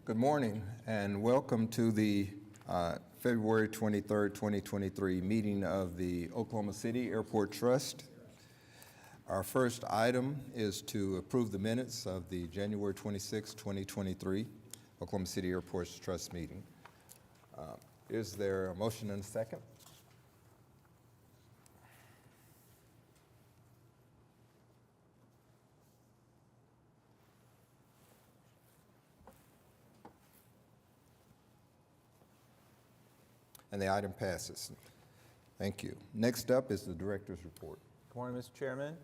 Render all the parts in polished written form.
Good morning and welcome to the February 23rd, 2023 meeting of the Oklahoma City Airport Trust. Our first item is to approve the minutes of the January 26, 2023 Oklahoma City Airport Trust meeting. Is there a motion and a second? And the item passes. Thank you. Next up is the director's report. Good morning, Mr. Chairman.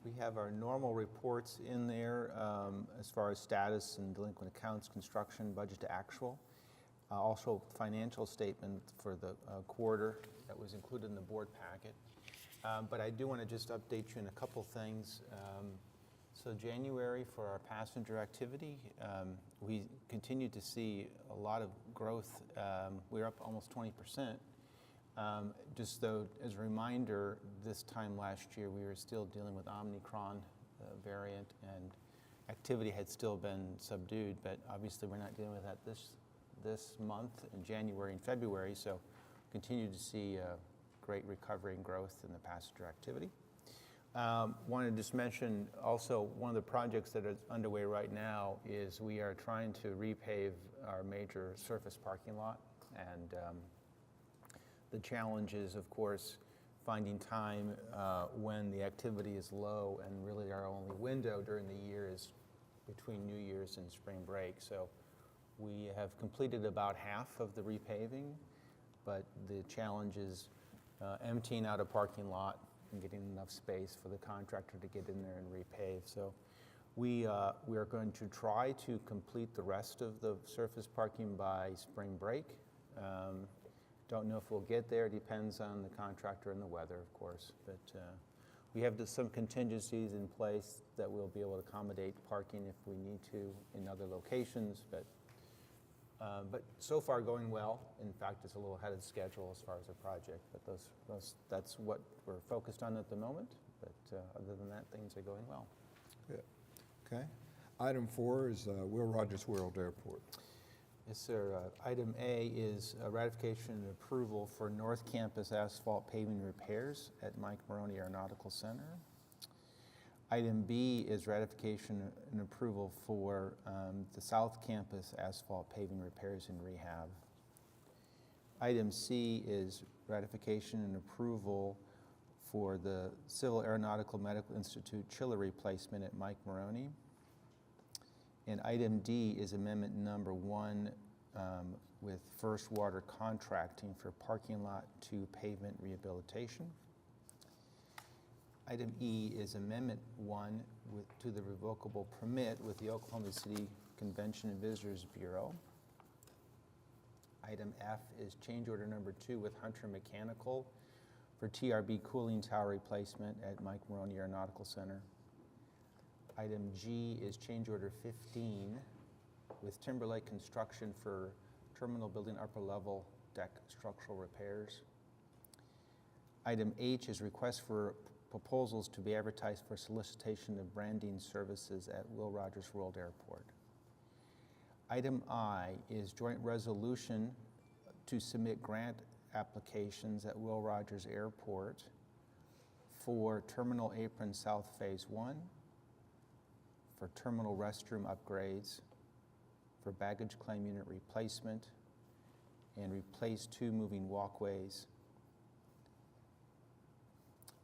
We have our normal reports in there as far as status and delinquent accounts, construction, budget to actual. Also, financial statement for the quarter that was included in the board packet. But I do want to just update you in a couple things. So January for our passenger activity, we continue to see a lot of growth. We're up almost 20%. Just though, as a reminder, this time last year we were still dealing with Omicron variant and activity had still been subdued, but obviously we're not dealing with that this month in January and February, so continue to see great recovery and growth in the passenger activity. Wanted to just mention also one of the projects that is underway right now is we are trying to repave our major surface parking lot, and the challenge is, of course, finding time when the activity is low, and really our only window during the year is between New Year's and spring break. So we have completed about half of the repaving, but the challenge is emptying out a parking lot and getting enough space for the contractor to get in there and repave. So we are going to try to complete the rest of the surface parking by spring break. Don't know if we'll get there. Depends on the contractor and the weather, of course. But we have some contingencies in place that we'll be able to accommodate parking if we need to in other locations. But so far going well. In fact, it's a little ahead of schedule as far as the project. But that's what we're focused on at the moment. But other than that, things are going well. Good. Okay. Item 4 is Will Rogers World Airport. Yes, sir. Item A is ratification and approval for North Campus asphalt paving repairs at Mike Maroney Aeronautical Center. Item B is ratification and approval for the South Campus asphalt paving repairs and rehab. Item C is ratification and approval for the Civil Aeronautical Medical Institute chiller replacement at Mike Maroney. And item D is amendment number 1 with First Water contracting for parking lot to pavement rehabilitation. Item E is amendment 1 to the revocable permit with the Oklahoma City Convention and Visitors Bureau. Item F is change order number 2 with Hunter Mechanical for TRB cooling tower replacement at Mike Maroney Aeronautical Center. Item G is change order 15 with Timberlake Construction for terminal building upper level deck structural repairs. Item H is request for proposals to be advertised for solicitation of branding services at Will Rogers World Airport. Item I is joint resolution to submit grant applications at Will Rogers Airport for Terminal Apron South Phase 1, for terminal restroom upgrades, for baggage claim unit replacement, and replace 2 moving walkways.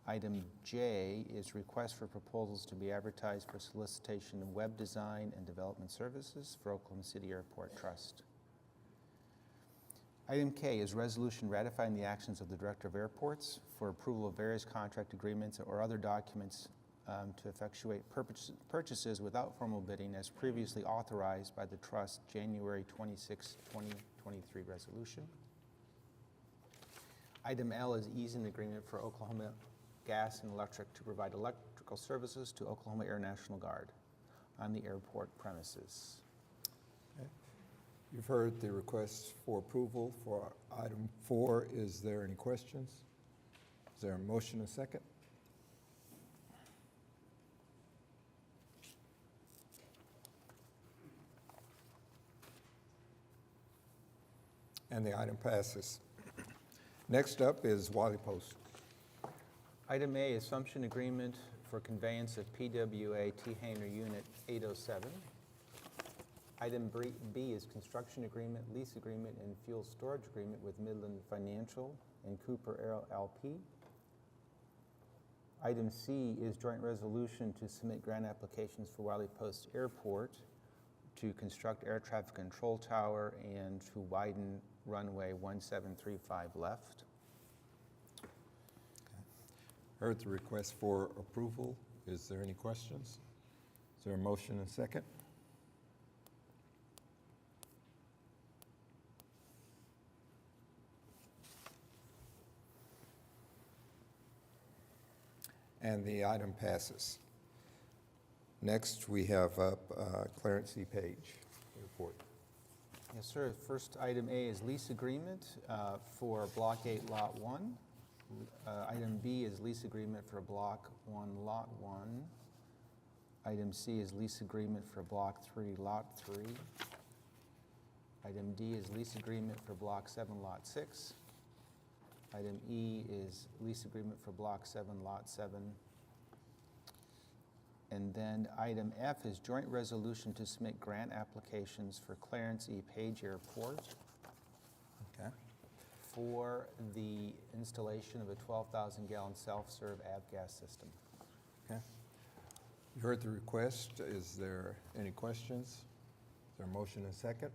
Item J is request for proposals to be advertised for solicitation of web design and development services for Oklahoma City Airport Trust. Item K is resolution ratifying the actions of the Director of Airports for approval of various contract agreements or other documents to effectuate purchases without formal bidding as previously authorized by the Trust January 26, 2023 resolution. Item L is easing agreement for Oklahoma Gas and Electric to provide electrical services to Oklahoma Air National Guard on the airport premises. Okay. You've heard the request for approval for item 4. Is there any questions? Is there a motion and a second? And the item passes. Next up is Wiley Post. Item A, assumption agreement for conveyance of PWA T-Hanger Unit 807. Item B is construction agreement, lease agreement, and fuel storage agreement with Midland Financial and Cooper LP. Item C is joint resolution to submit grant applications for Wiley Post Airport to construct air traffic control tower and to widen runway 1735 left. Heard the request for approval. Is there any questions? Is there a motion and second? And the item passes. Next, we have up Clarence C. Page, report. Yes, sir. First item A is lease agreement for Block 8, Lot 1. Item B is lease agreement for Block 1, Lot 1. Item C is lease agreement for Block 3, Lot 3. Item D is lease agreement for Block 7, Lot 6. Item E is lease agreement for Block 7, Lot 7. And then item F is joint resolution to submit grant applications for Clarence E. Page Airport Okay. for the installation of a 12,000-gallon self-serve avgas system. Okay. You heard the request. Is there any questions? Is there a motion and second?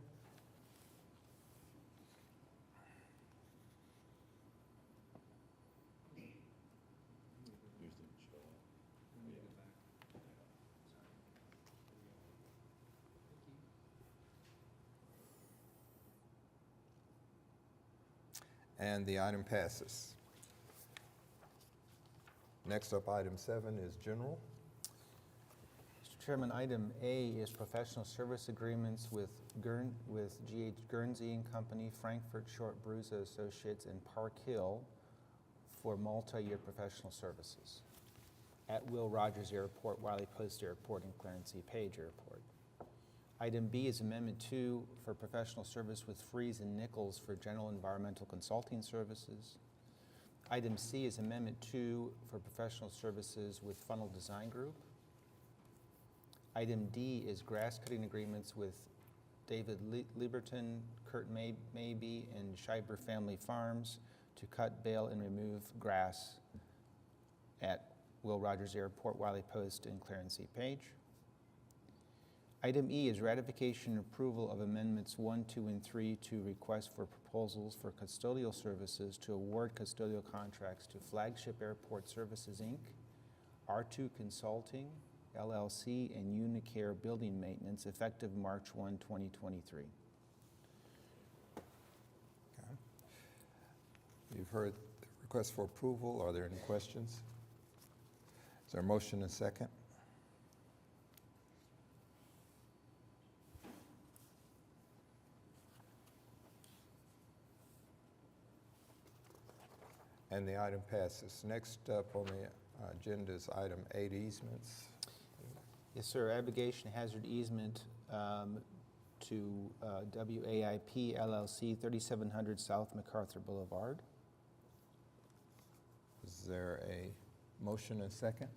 And the item passes. Next up, item 7 is general. Mr. Chairman, item A is professional service agreements with G.H. Guernsey and Company, Frankfurt Short Bruza Associates, and Park Hill for multi-year professional services at Will Rogers Airport, Wiley Post Airport, and Clarence E. Page Airport. Item B is Amendment 2 for professional service with Freeze and Nichols for general environmental consulting services. Item C is Amendment 2 for professional services with Funnel Design Group. Item D is grass cutting agreements with David Lieberton, Kurt Maybe, and Scheiber Family Farms to cut, bale, and remove grass at Will Rogers Airport, Wiley Post, and Clarence E. Page. Item E is ratification and approval of amendments 1, 2, and 3 to request for proposals for custodial services to award custodial contracts to Flagship Airport Services, Inc., R2 Consulting, LLC, and Unicare Building Maintenance effective March 1, 2023. Okay. You've heard the request for approval. Are there any questions? Is there a motion and second? And the item passes. Next up on the agenda is item 8, easements. Yes, sir. Abrogation hazard easement to WAIP LLC, 3700 South MacArthur Boulevard. Is there a motion and second?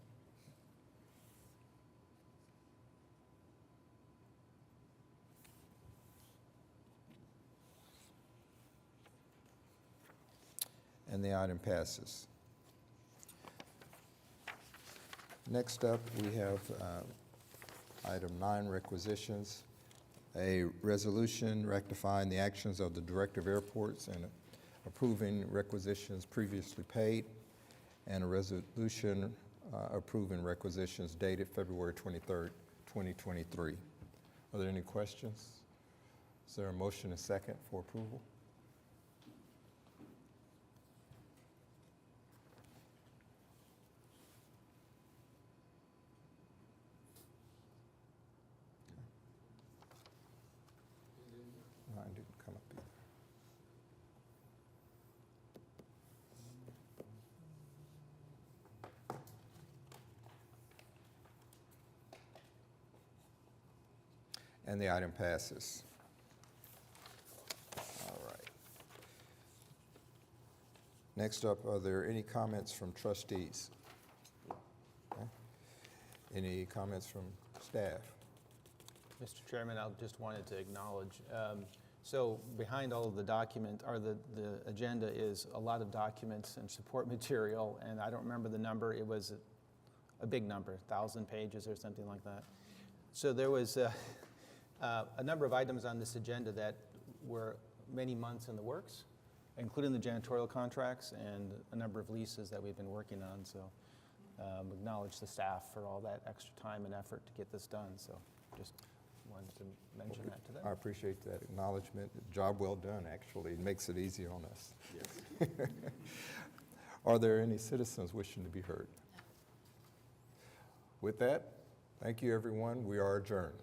And the item passes. Next up, we have item 9, requisitions. A resolution rectifying the actions of the Director of Airports and approving requisitions previously paid, and a resolution approving requisitions dated February 23rd, 2023. Are there any questions? Is there a motion and second for approval? Mine didn't come up either. And the item passes. All right. Next up, are there any comments from trustees? Okay. Any comments from staff? Mr. Chairman, I just wanted to acknowledge, so behind all of the document, or the agenda is a lot of documents and support material, and I don't remember the number. It was a big number, 1,000 pages or something like that. So there was a number of items on this agenda that were many months in the works, including the janitorial contracts and a number of leases that we've been working on. So acknowledge the staff for all that extra time and effort to get this done. So just wanted to mention that to them. I appreciate that acknowledgement. Job well done, actually. It makes it easy on us. Yes. Are there any citizens wishing to be heard? With that, thank you, everyone. We are adjourned.